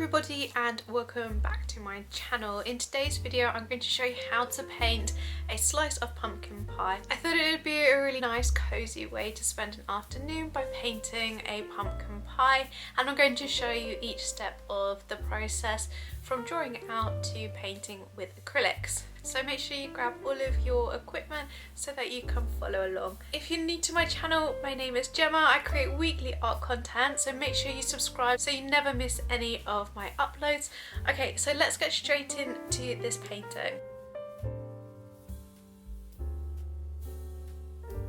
everybody and welcome back to my channel. In today's video I'm going to show you how to paint a slice of pumpkin pie. I thought it would be a really nice cozy way to spend an afternoon by painting a pumpkin pie, and I'm going to show you each step of the process from drawing it out to painting with acrylics. So make sure you grab all of your equipment so that you can follow along. If you're new to my channel, my name is Gemma. I create weekly art content, so make sure you subscribe so you never miss any of my uploads. Okay, so let's get straight into this painting.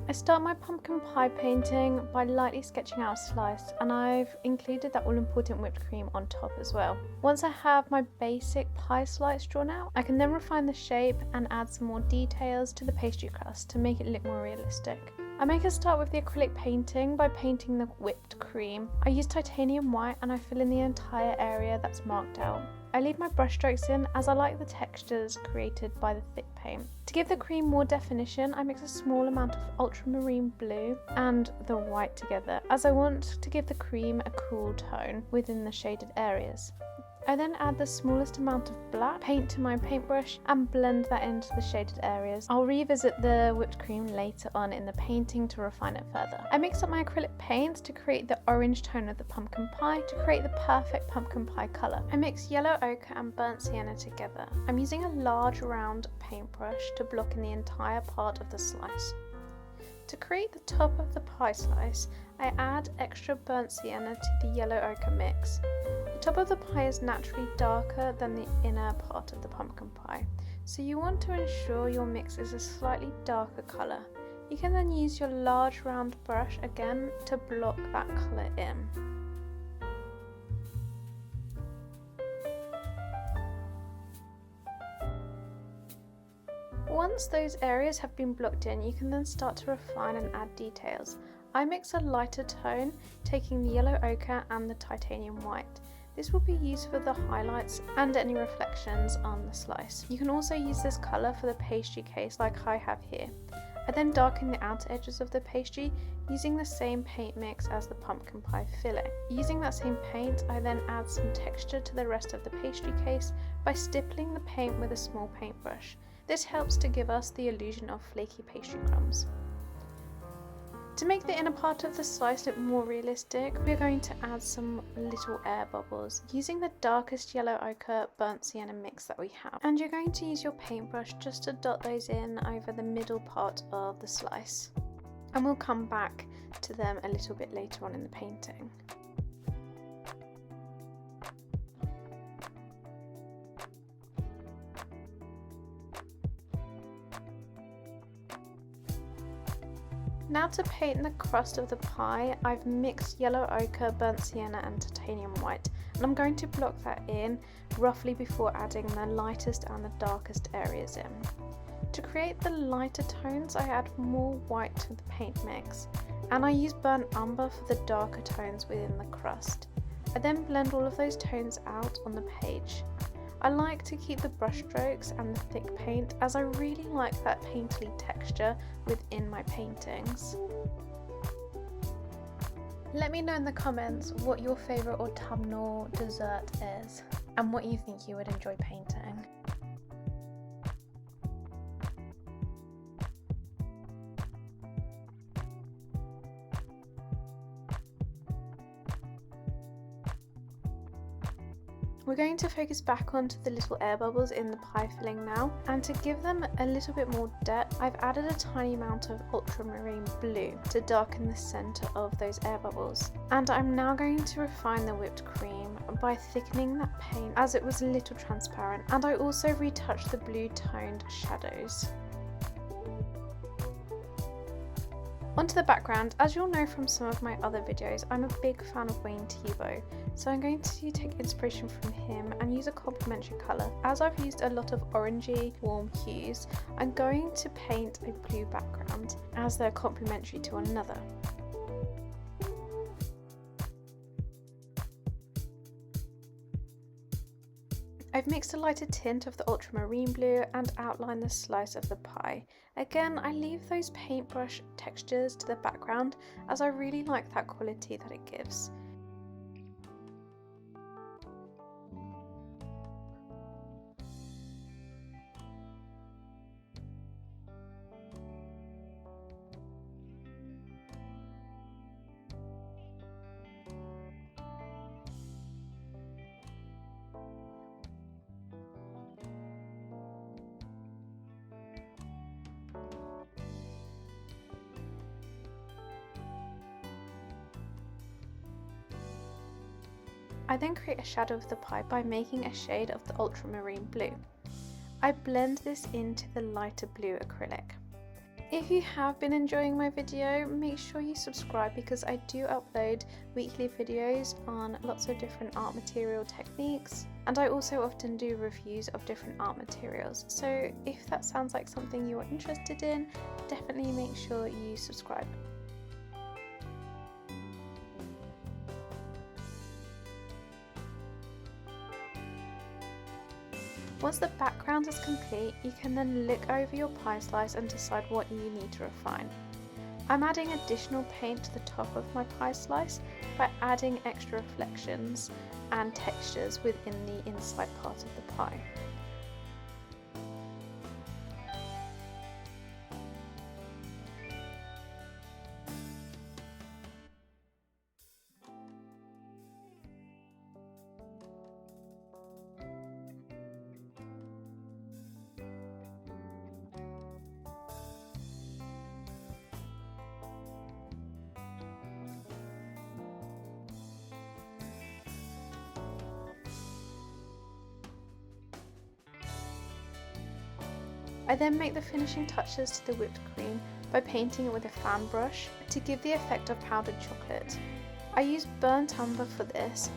I start my pumpkin pie painting by lightly sketching out a slice, and I've included that all important whipped cream on top as well. Once I have my basic pie slice drawn out, I can then refine the shape and add some more details to the pastry crust to make it look more realistic. I make a start with the acrylic painting by painting the whipped cream. I use titanium white and I fill in the entire area that's marked out. I leave my brush strokes in as I like the textures created by the thick paint. To give the cream more definition, I mix a small amount of ultramarine blue and the white together, as I want to give the cream a cool tone within the shaded areas. I then add the smallest amount of black paint to my paintbrush and blend that into the shaded areas. I'll revisit the whipped cream later on in the painting to refine it further. I mix up my acrylic paints to create the orange tone of the pumpkin pie to create the perfect pumpkin pie colour. I mix yellow ochre and burnt sienna together. I'm using a large round paintbrush to block in the entire part of the slice. To create the top of the pie slice, I add extra burnt sienna to the yellow ochre mix. The top of the pie is naturally darker than the inner part of the pumpkin pie, so you want to ensure your mix is a slightly darker colour. You can then use your large round brush again to block that colour in. Once those areas have been blocked in, you can then start to refine and add details. I mix a lighter tone, taking the yellow ochre and the titanium white. This will be used for the highlights and any reflections on the slice. You can also use this colour for the pastry case like I have here. I then darken the outer edges of the pastry using the same paint mix as the pumpkin pie filling. Using that same paint, I then add some texture to the rest of the pastry case by stippling the paint with a small paintbrush. This helps to give us the illusion of flaky pastry crumbs. To make the inner part of the slice look more realistic, we're going to add some little air bubbles using the darkest yellow ochre burnt sienna mix that we have. And you're going to use your paintbrush just to dot those in over the middle part of the slice. And we'll come back to them a little bit later on in the painting. Now to paint the crust of the pie, I've mixed yellow ochre, burnt sienna and titanium white, and I'm going to block that in roughly before adding the lightest and the darkest areas in. To create the lighter tones, I add more white to the paint mix, and I use burnt umber for the darker tones within the crust. I then blend all of those tones out on the page. I like to keep the brush strokes and the thick paint, as I really like that painterly texture within my paintings. Let me know in the comments what your favourite autumnal dessert is and what you think you would enjoy painting. We're going to focus back onto the little air bubbles in the pie filling now, and to give them a little bit more depth, I've added a tiny amount of ultramarine blue to darken the centre of those air bubbles. And I'm now going to refine the whipped cream by thickening that paint as it was a little transparent, and I also retouched the blue toned shadows. Onto the background. As you'll know from some of my other videos, I'm a big fan of Wayne Thiebaud, so I'm going to take inspiration from him and use a complementary colour. As I've used a lot of orangey warm hues, I'm going to paint a blue background as they're complementary to one another. I've mixed a lighter tint of the ultramarine blue and outlined the slice of the pie. Again, I leave those paintbrush textures to the background as I really like that quality that it gives. I then create a shadow of the pie by making a shade of the ultramarine blue. I blend this into the lighter blue acrylic. If you have been enjoying my video, make sure you subscribe because I do upload weekly videos on lots of different art material techniques, and I also often do reviews of different art materials. So if that sounds like something you are interested in, definitely make sure you subscribe. Once the background is complete, you can then look over your pie slice and decide what you need to refine. I'm adding additional paint to the top of my pie slice by adding extra reflections and textures within the inside part of the pie. I then make the finishing touches to the whipped cream by painting it with a fan brush to give the effect of powdered chocolate. I use burnt umber for this,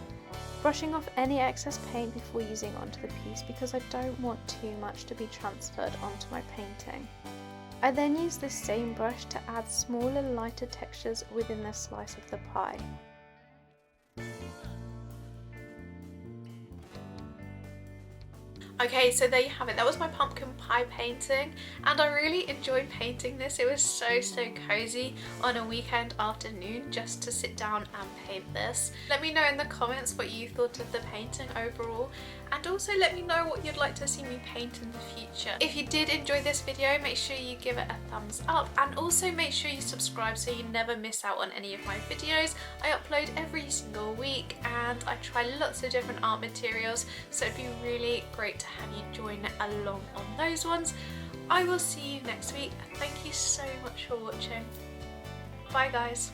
brushing off any excess paint before using it onto the piece because I don't want too much to be transferred onto my painting. I then use this same brush to add smaller, lighter textures within the slice of the pie. Okay, so there you have it. That was my pumpkin pie painting, and I really enjoyed painting this. It was so cozy on a weekend afternoon just to sit down and paint this. Let me know in the comments what you thought of the painting overall, and also let me know what you'd like to see me paint in the future. If you did enjoy this video, make sure you give it a thumbs up, and also make sure you subscribe so you never miss out on any of my videos. I upload every single week and I try lots of different art materials, so it'd be really great to have you join along on those ones. I will see you next week. Thank you so much for watching. Bye guys.